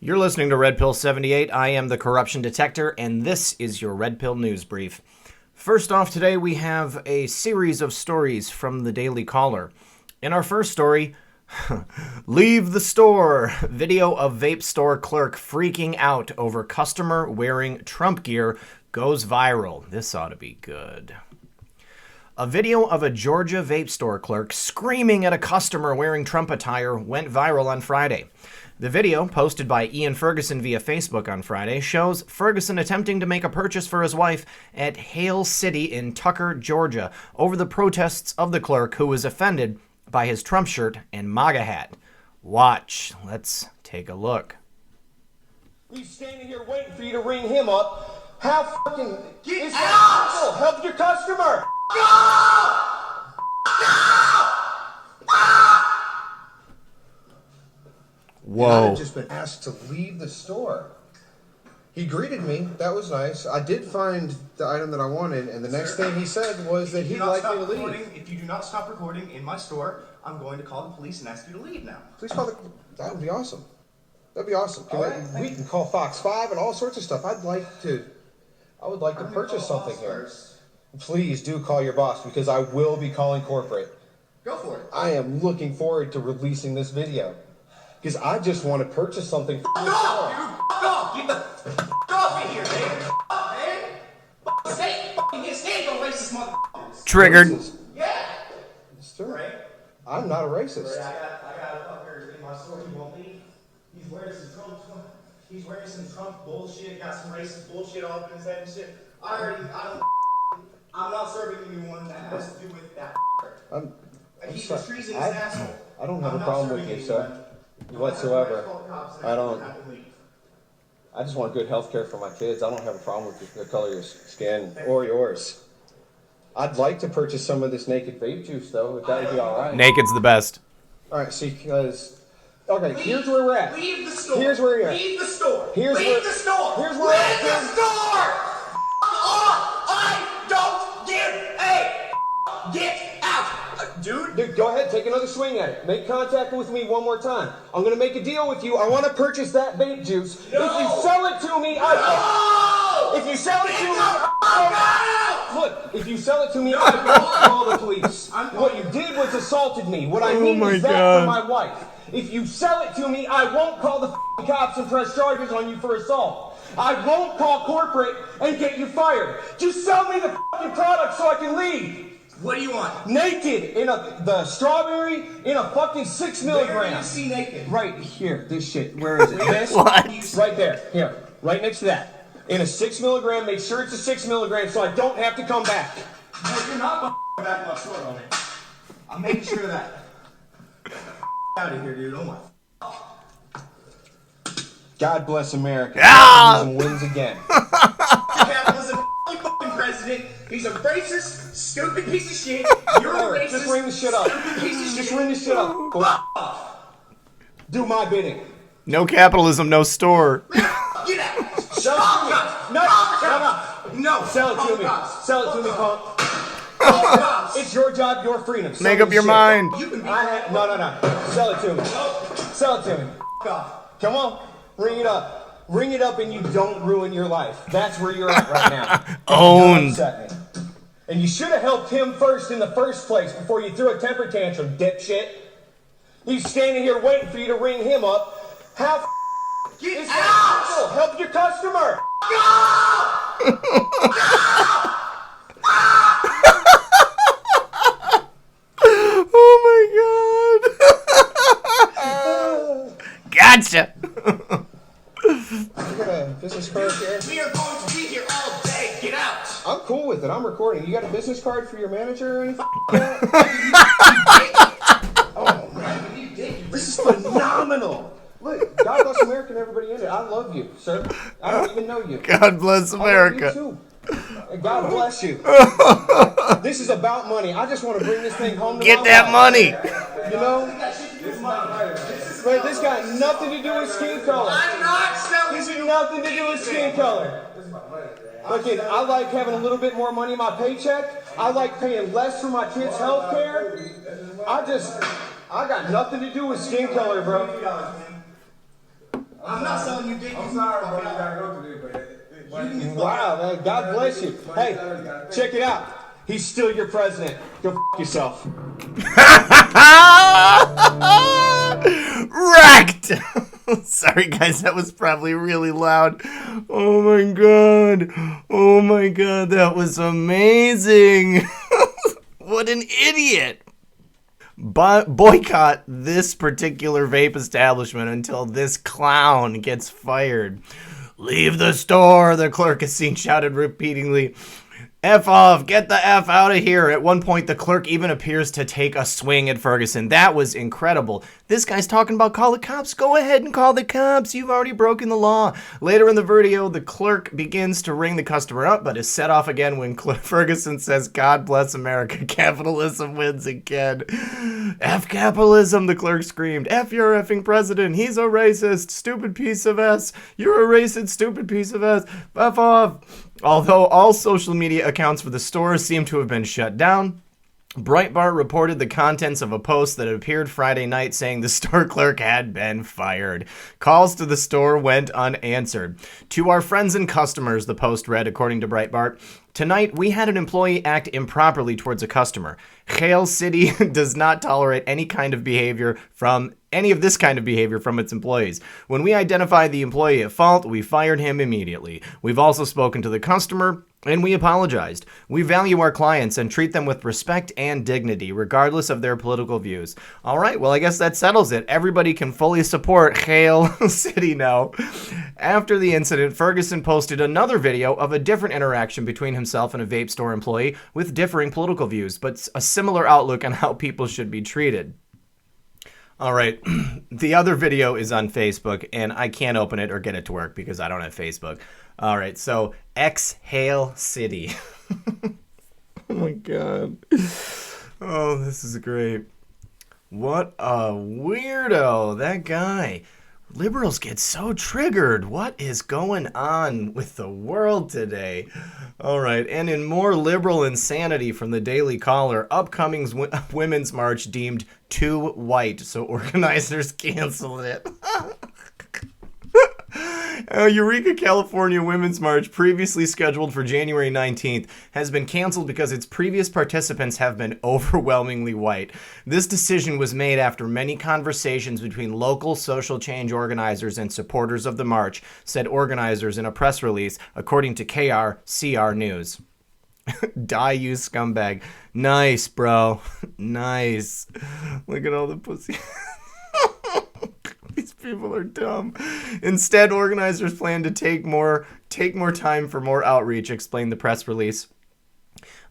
You're listening to Red Pill 78. I am the Corruption Detector, and this is your Red Pill News Brief. First off, today we have a series of stories from the Daily Caller. In our first story, leave the store. Video of vape store clerk freaking out over customer wearing Trump gear goes viral. This ought to be good. A video of a Georgia vape store clerk screaming at a customer wearing Trump attire went viral on Friday. The video, posted by Ian Ferguson via Facebook on Friday, shows Ferguson attempting to make a purchase for his wife at Hale City in Tucker, Georgia, over the protests of the clerk who was offended by his Trump shirt and MAGA hat. Watch. Let's take a look. He's standing here waiting for you to ring him up. How fucking... Get out! Help your customer! No! No! Whoa. I had just been asked to leave the store. He greeted me. That was nice. I did find the item that I wanted, and the next thing he said was that he'd like me to leave. If you do not stop recording in my store, I'm going to call the police and ask you to leave now. Please call the... That would be awesome. That'd be awesome. We can call Fox 5 and all sorts of stuff. I would like to purchase something here. Please do call your boss, because I will be calling corporate. Go for it. I am looking forward to releasing this video, because I just want to purchase something. Go, dude! Go! Get the off in here, man! Stay! Stand on racist motherfuckers! Triggered. Racist? Yeah! It's true. Right? I'm not a racist. I got a fucker in my store. He won't leave. He's wearing some Trump bullshit. Got some racist bullshit all up in his head and shit. I'm not serving anyone that has to do with that. He's a treasonous asshole. I don't have a problem with you, sir. Whatsoever. I just want good health care for my kids. I don't have a problem with the color of your skin or yours. I'd like to purchase some of this naked vape juice, though, if that would be all right. Naked's the best. All right, see, because... Okay, here's where we're at. Leave the store. Here's where you're at. Leave the store. Leave the store. Here's where we're at. Leave the store. I don't give a... Get out. Dude, go ahead, take another swing at it. Make contact with me one more time. I'm going to make a deal with you. I want to purchase that vape juice. No. If you sell it to me, I will. If you sell it to me, look, if you sell it to me, I will call the police. What you did was assaulted me. What I mean is that for my wife. If you sell it to me, I won't call the cops and press charges on you for assault. I won't call corporate and get you fired. Just sell me the product so I can leave. What do you want? Naked in the strawberry in a fucking 6 milligram. Where do you see naked? Right here, this shit. Where is it? This? What? Right there. Here, right next to that. In a 6 milligram. Make sure it's a 6 milligram so I don't have to come back. No, you're not back in my store on it. I'm making sure of that. Out of here, dude. Oh my. God bless America. Ah! Wins again. Capitalism, fucking president. He's a racist, stupid piece of shit. You're a racist, just ring the shit up. stupid piece of Just shit. ring the shit up. Do my bidding. No capitalism, no store. Get out. Sell it to me. No. Sell it to me. Sell it to me, punk. It's your job, your freedom. Make up your mind. You can be No. Sell it to me. Sell it to me. Come on. Ring it up. Ring it up and you don't ruin your life. That's where you're at right now. Owned. And you should have helped him first in the first place before you threw a temper tantrum, dipshit. He's standing here waiting for you to ring him up. How Get is out! that? Help your customer. Oh my god. Gotcha. You got a business card here? We are going to be here all day. Get out. I'm cool with it. I'm recording. You got a business card for your manager or anything? Oh man, You did. this is phenomenal. Look, God bless America and everybody in it. I love you, sir. I don't even know you. God bless I love America. you too. God bless you. This is about money. I just want to bring this thing home to Get my that wife. money. You know? But this got nothing to do with skin color. I'm not selling This has you. nothing to do with skin color. Look, I like having a little bit more money in my paycheck. I like paying less for my kids' health care. I got nothing to do with skin color, bro. I'm not selling you dick. I'm sorry, bro. You gotta go through this, but Wow, man. God bless you. Hey, check it out. He's still your president. Go f*** yourself. Wrecked! Sorry, guys, that was probably really loud. Oh my god. Oh my god, that was amazing. What an idiot. But boycott this particular vape establishment until this clown gets fired. Leave the store, the clerk is seen shouted repeatedly. F off, get the F out of here. At one point, the clerk even appears to take a swing at Ferguson. That was incredible. This guy's talking about call the cops. Go ahead and call the cops. You've already broken the law. Later in the video, the clerk begins to ring the customer up, but is set off again when Ferguson says, God bless America. Capitalism wins again. F capitalism, the clerk screamed. F your effing president. He's a racist, stupid piece of S. You're a racist, stupid piece of S. F off. Although all social media accounts for the store seem to have been shut down, Breitbart reported the contents of a post that appeared Friday night saying the store clerk had been fired. Calls to the store went unanswered. To our friends and customers, the post read, according to Breitbart, tonight we had an employee act improperly towards a customer. Hale City does not tolerate any of this kind of behavior from its employees. When we identified the employee at fault, we fired him immediately. We've also spoken to the customer, and we apologized. We value our clients and treat them with respect and dignity, regardless of their political views. All right, well, I guess that settles it. Everybody can fully support Hale City now. After the incident, Ferguson posted another video of a different interaction between himself and a vape store employee with differing political views, but a similar outlook on how people should be treated. All right, the other video is on Facebook, and I can't open it or get it to work because I don't have Facebook. All right, so Exhale City. Oh my god. Oh, this is great. What a weirdo, that guy. Liberals get so triggered. What is going on with the world today? All right, and in more liberal insanity from the Daily Caller, upcoming women's march deemed too white, so organizers canceled it. Eureka, California Women's March, previously scheduled for January 19th, has been canceled because its previous participants have been overwhelmingly white. This decision was made after many conversations between local social change organizers and supporters of the march, said organizers in a press release, according to KRCR News. Die, you scumbag. Nice, bro. Nice. Look at all the pussy. These people are dumb. Instead, organizers plan to take more time for more outreach, explained the press release.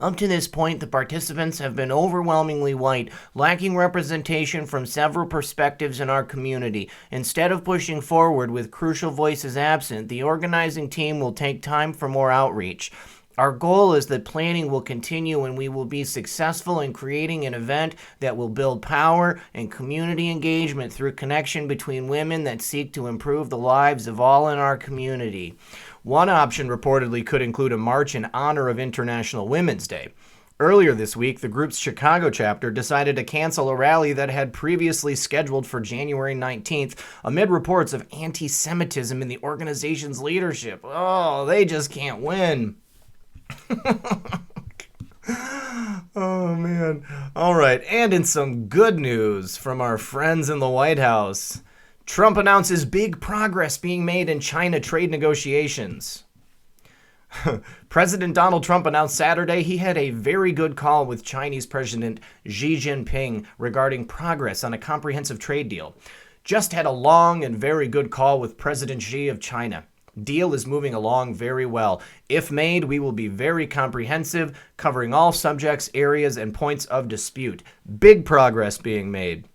Up to this point, the participants have been overwhelmingly white, lacking representation from several perspectives in our community. Instead of pushing forward with crucial voices absent, the organizing team will take time for more outreach. Our goal is that planning will continue and we will be successful in creating an event that will build power and community engagement through connection between women that seek to improve the lives of all in our community. One option reportedly could include a march in honor of International Women's Day. Earlier this week, the group's Chicago chapter decided to cancel a rally that had previously scheduled for January 19th amid reports of anti-Semitism in the organization's leadership. Oh, they just can't win. Oh, man. All right, and in some good news from our friends in the White House, Trump announces big progress being made in China trade negotiations. President Donald Trump announced Saturday he had a very good call with Chinese President Xi Jinping regarding progress on a comprehensive trade deal. Just had a long and very good call with President Xi of China. Deal is moving along very well. If made, we will be very comprehensive, covering all subjects, areas, and points of dispute. Big progress being made.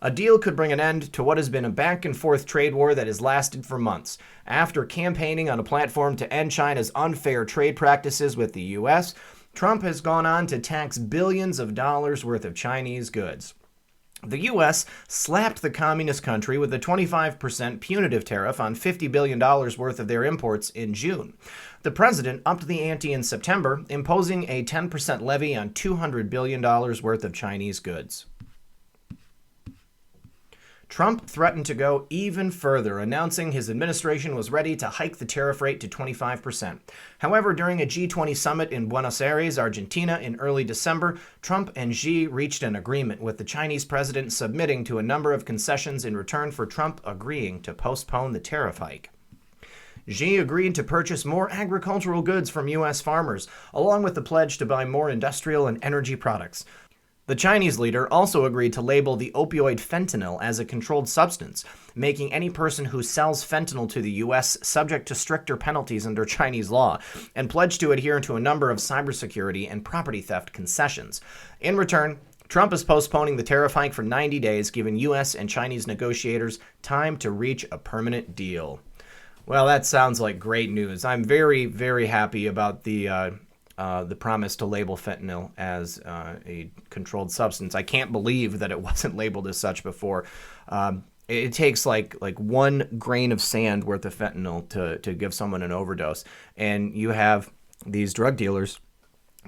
A deal could bring an end to what has been a back-and-forth trade war that has lasted for months. After campaigning on a platform to end China's unfair trade practices with the U.S., Trump has gone on to tax billions of dollars worth of Chinese goods. The U.S. slapped the communist country with a 25% punitive tariff on $50 billion worth of their imports in June. The president upped the ante in September, imposing a 10% levy on $200 billion worth of Chinese goods. Trump threatened to go even further, announcing his administration was ready to hike the tariff rate to 25%. However, during a G20 summit in Buenos Aires, Argentina, in early December, Trump and Xi reached an agreement, with the Chinese president submitting to a number of concessions in return for Trump agreeing to postpone the tariff hike. Xi agreed to purchase more agricultural goods from U.S. farmers, along with the pledge to buy more industrial and energy products. The Chinese leader also agreed to label the opioid fentanyl as a controlled substance, making any person who sells fentanyl to the U.S. subject to stricter penalties under Chinese law, and pledged to adhere to a number of cybersecurity and property theft concessions. In return, Trump is postponing the tariff hike for 90 days, giving U.S. and Chinese negotiators time to reach a permanent deal. Well, that sounds like great news. I'm very, very happy about the promise to label fentanyl as a controlled substance. I can't believe that it wasn't labeled as such before. It takes like 1 grain of sand worth of fentanyl to give someone an overdose. And you have these drug dealers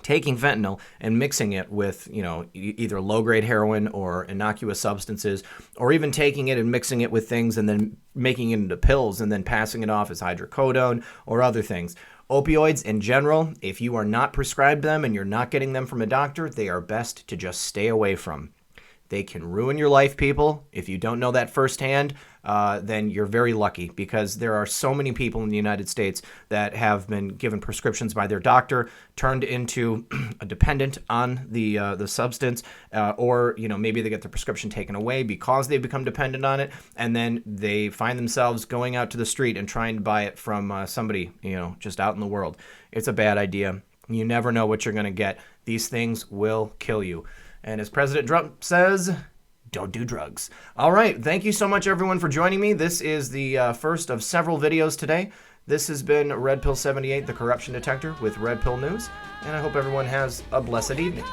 taking fentanyl and mixing it with, either low-grade heroin or innocuous substances, or even taking it and mixing it with things and then making it into pills and then passing it off as hydrocodone or other things. Opioids in general, if you are not prescribed them and you're not getting them from a doctor, they are best to just stay away from. They can ruin your life, people. If you don't know that firsthand, then you're very lucky, because there are so many people in the United States that have been given prescriptions by their doctor, turned into a dependent on the substance, or maybe they get the prescription taken away because they've become dependent on it, and then they find themselves going out to the street and trying to buy it from somebody just out in the world. It's a bad idea. You never know what you're going to get. These things will kill you. And as President Trump says, don't do drugs. All right. Thank you so much, everyone, for joining me. This is the first of several videos today. This has been Red Pill 78, the corruption detector with Red Pill News. And I hope everyone has a blessed evening.